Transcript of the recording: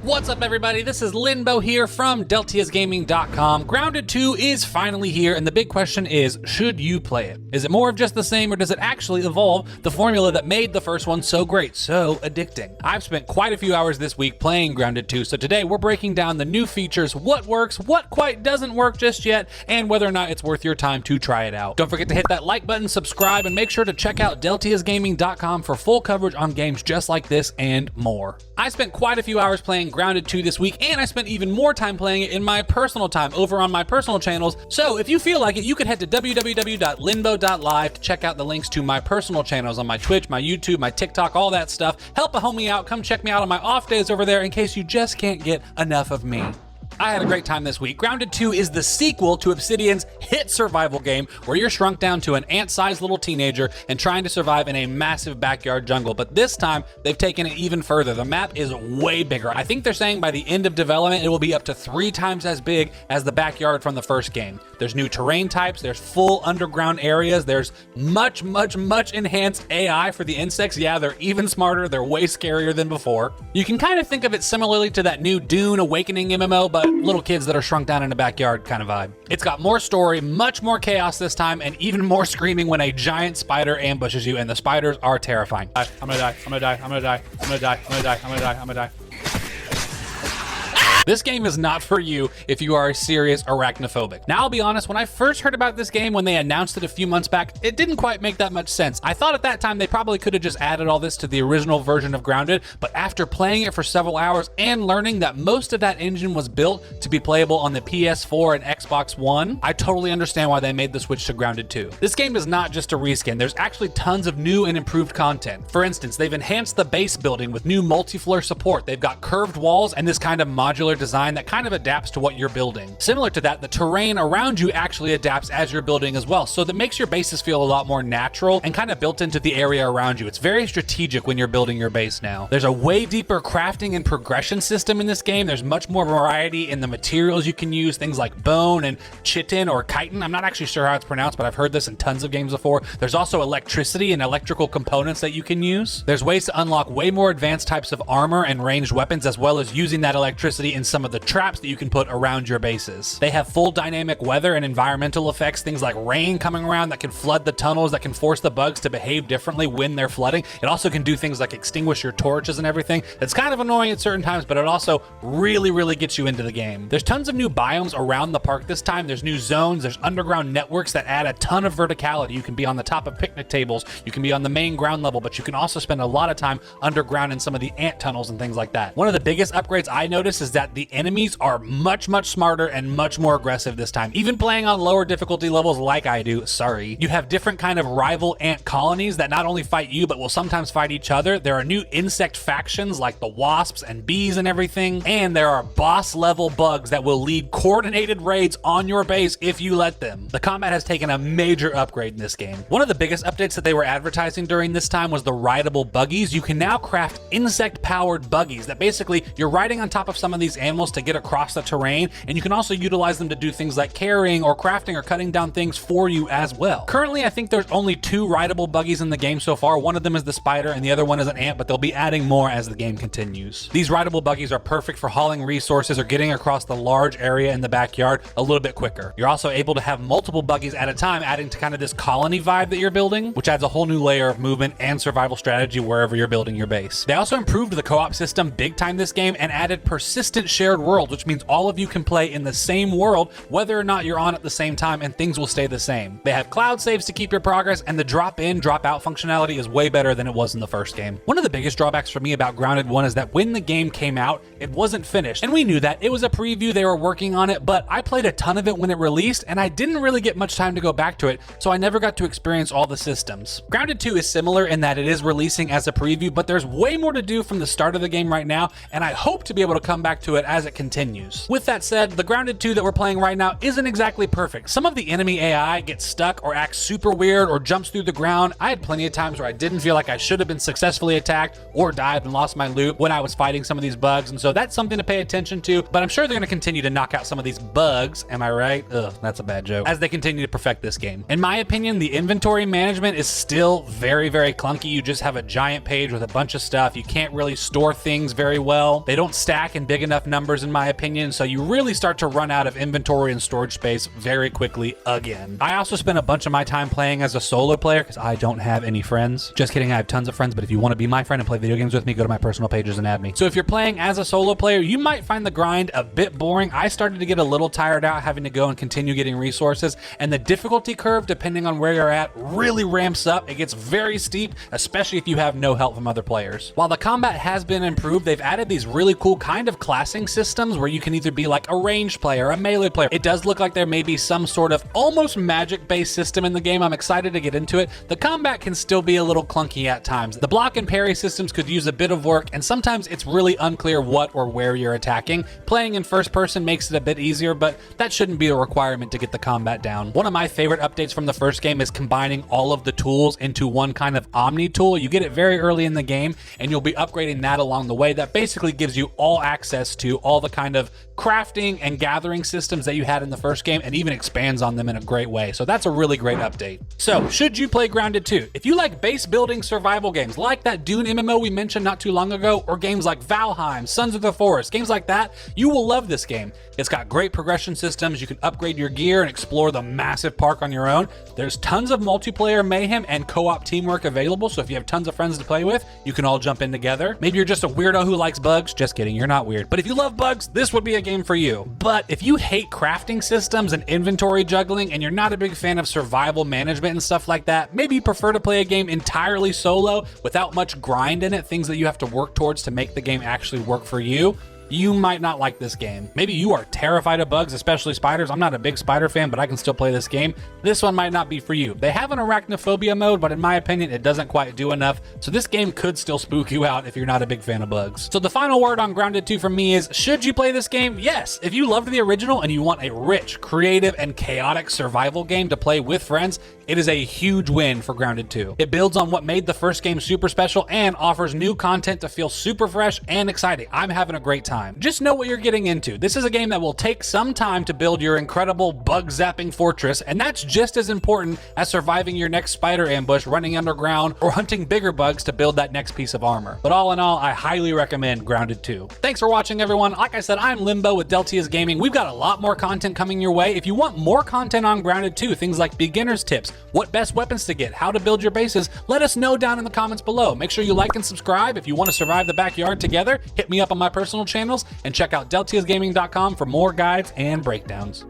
What's up, everybody? This is Linbo here from deltiasgaming.com. Grounded 2 is finally here, and the big question is, should you play it? Is it more of just the same, or does it actually evolve the formula that made the first one so great, so addicting? I've spent quite a few hours this week playing Grounded 2, so today we're breaking down the new features, what works, what quite doesn't work just yet, and whether or not it's worth your time to try it out. Don't forget to hit that like button, subscribe, and make sure to check out deltiasgaming.com for full coverage on games just like this and more. I spent quite a few hours playing Grounded 2 this week, and I spent even more time playing it in my personal time over on my personal channels. So if you feel like it, you could head to www.linbo.live to check out the links to my personal channels on my Twitch, my YouTube, my TikTok, all that stuff. Help a homie out. Come check me out on my off days over there in case you just can't get enough of me. I had a great time this week. Grounded 2 is the sequel to Obsidian's hit survival game where you're shrunk down to an ant-sized little teenager and trying to survive in a massive backyard jungle. But this time, they've taken it even further. The map is way bigger. I think they're saying by the end of development, it will be up to 3 times as big as the backyard from the first game. There's new terrain types, there's full underground areas, there's much enhanced AI for the insects. Yeah, they're even smarter, they're way scarier than before. You can kind of think of it similarly to that new Dune Awakening MMO, but little kids that are shrunk down in a backyard kind of vibe. It's got more story, much more chaos this time, and even more screaming when a giant spider ambushes you, and the spiders are terrifying. I'm gonna die, I'm gonna die, I'm gonna die, I'm gonna die, I'm gonna die, I'm gonna die, I'm gonna die. This game is not for you if you are a serious arachnophobic. Now, I'll be honest, when I first heard about this game, when they announced it a few months back, it didn't quite make that much sense. I thought at that time they probably could have just added all this to the original version of Grounded, but after playing it for several hours and learning that most of that engine was built to be playable on the PS4 and Xbox One, I totally understand why they made the switch to Grounded 2. This game is not just a reskin. There's actually tons of new and improved content. For instance, they've enhanced the base building with new multi-floor support. They've got curved walls and this kind of modular design that kind of adapts to what you're building. Similar to that, the terrain around you actually adapts as you're building as well, so that makes your bases feel a lot more natural and kind of built into the area around you. It's very strategic when you're building your base now. There's a way deeper crafting and progression system in this game. There's much more variety in the materials you can use, things like bone and chitin or chitin. I'm not actually sure how it's pronounced, but I've heard this in tons of games before. There's also electricity and electrical components that you can use. There's ways to unlock way more advanced types of armor and ranged weapons, as well as using that electricity in some of the traps that you can put around your bases. They have full dynamic weather and environmental effects, things like rain coming around that can flood the tunnels, that can force the bugs to behave differently when they're flooding. It also can do things like extinguish your torches and everything. It's kind of annoying at certain times, but it also really gets you into the game. There's tons of new biomes around the park this time. There's new zones, there's underground networks that add a ton of verticality. You can be on the top of picnic tables, you can be on the main ground level, but you can also spend a lot of time underground in some of the ant tunnels and things like that. One of the biggest upgrades I noticed is that the enemies are much smarter and much more aggressive this time. Even playing on lower difficulty levels like I do, sorry. You have different kind of rival ant colonies that not only fight you, but will sometimes fight each other. There are new insect factions like the wasps and bees and everything. And there are boss level bugs that will lead coordinated raids on your base if you let them. The combat has taken a major upgrade in this game. One of the biggest updates that they were advertising during this time was the rideable buggies. You can now craft insect powered buggies that basically you're riding on top of some of these animals to get across the terrain, and you can also utilize them to do things like carrying or crafting or cutting down things for you as well. Currently, I think there's only 2 rideable buggies in the game so far. One of them is the spider and the other one is an ant, but they'll be adding more as the game continues. These rideable buggies are perfect for hauling resources or getting across the large area in the backyard a little bit quicker. You're also able to have multiple buggies at a time, adding to kind of this colony vibe that you're building, which adds a whole new layer of movement and survival strategy wherever you're building your base. They also improved the co-op system big time this game and added persistent shared worlds, which means all of you can play in the same world whether or not you're on at the same time, and things will stay the same. They have cloud saves to keep your progress, and the drop in drop out functionality is way better than it was in the first game. One of the biggest drawbacks for me about Grounded 1 is that when the game came out, it wasn't finished, and we knew that. It was a preview, they were working on it, but I played a ton of it when it released and I didn't really get much time to go back to it, so I never got to experience all the systems. Grounded 2 is similar in that it is releasing as a preview, but there's way more to do from the start of the game right now, and I hope to be able to come back to to it as it continues. With that said, the Grounded 2 that we're playing right now isn't exactly perfect. Some of the enemy AI gets stuck or acts super weird or jumps through the ground. I had plenty of times where I didn't feel like I should have been successfully attacked or died and lost my loot when I was fighting some of these bugs, and so that's something to pay attention to, but I'm sure they're going to continue to knock out some of these bugs, am I right? Ugh, that's a bad joke, as they continue to perfect this game. In my opinion, the inventory management is still very, very clunky. You just have a giant page with a bunch of stuff. You can't really store things very well. They don't stack in big enough numbers, in my opinion, so you really start to run out of inventory and storage space very quickly again. I also spent a bunch of my time playing as a solo player because I don't have any friends. Just kidding, I have tons of friends, but if you want to be my friend and play video games with me, go to my personal pages and add me. So if you're playing as a solo player, you might find the grind a bit boring. I started to get a little tired out having to go and continue getting resources, and the difficulty curve, depending on where you're at, really ramps up. It gets very steep, especially if you have no help from other players. While the combat has been improved, they've added these really cool kind of classing systems where you can either be like a ranged player, a melee player. It does look like there may be some sort of almost magic-based system in the game. I'm excited to get into it. The combat can still be a little clunky at times. The block and parry systems could use a bit of work, and sometimes it's really unclear what or where you're attacking. Playing in first person makes it a bit easier, but that shouldn't be a requirement to get the combat down. One of my favorite updates from the first game is combining all of the tools into one kind of Omni Tool. You get it very early in the game, and you'll be upgrading that along the way. That basically gives you all access to all the kind of crafting and gathering systems that you had in the first game, and even expands on them in a great way. So that's a really great update. So should you play Grounded 2? If you like base building survival games like that Dune MMO we mentioned not too long ago, or games like Valheim, Sons of the Forest, games like that, you will love this game. It's got great progression systems. You can upgrade your gear and explore the massive park on your own. There's tons of multiplayer mayhem and co-op teamwork available, so if you have tons of friends to play with, you can all jump in together. Maybe you're just a weirdo who likes bugs. Just kidding, you're not weird. But if you love bugs, this would be a game for you. But if you hate crafting systems and inventory juggling, and you're not a big fan of survival management and stuff like that, maybe you prefer to play a game entirely solo without much grind in it, things that you have to work towards to make the game actually work for you, you might not like this game. Maybe you are terrified of bugs, especially spiders. I'm not a big spider fan, but I can still play this game. This one might not be for you. They have an arachnophobia mode, but in my opinion, it doesn't quite do enough. So this game could still spook you out if you're not a big fan of bugs. So the final word on Grounded 2 from me is, should you play this game? Yes. If you loved the original and you want a rich, creative, and chaotic survival game to play with friends, it is a huge win for Grounded 2. It builds on what made the first game super special and offers new content to feel super fresh and exciting. I'm having a great time. Just know what you're getting into. This is a game that will take some time to build your incredible bug-zapping fortress, and that's just as important as surviving your next spider ambush, running underground, or hunting bigger bugs to build that next piece of armor. But all in all, I highly recommend Grounded 2. Thanks for watching, everyone. Like I said, I'm Limbo with Deltia's Gaming. We've got a lot more content coming your way. If you want more content on Grounded 2, things like beginner's tips, what best weapons to get, how to build your bases, let us know down in the comments below. Make sure you like and subscribe. If you want to survive the backyard together, hit me up on my personal channels, and check out deltiasgaming.com for more guides and breakdowns.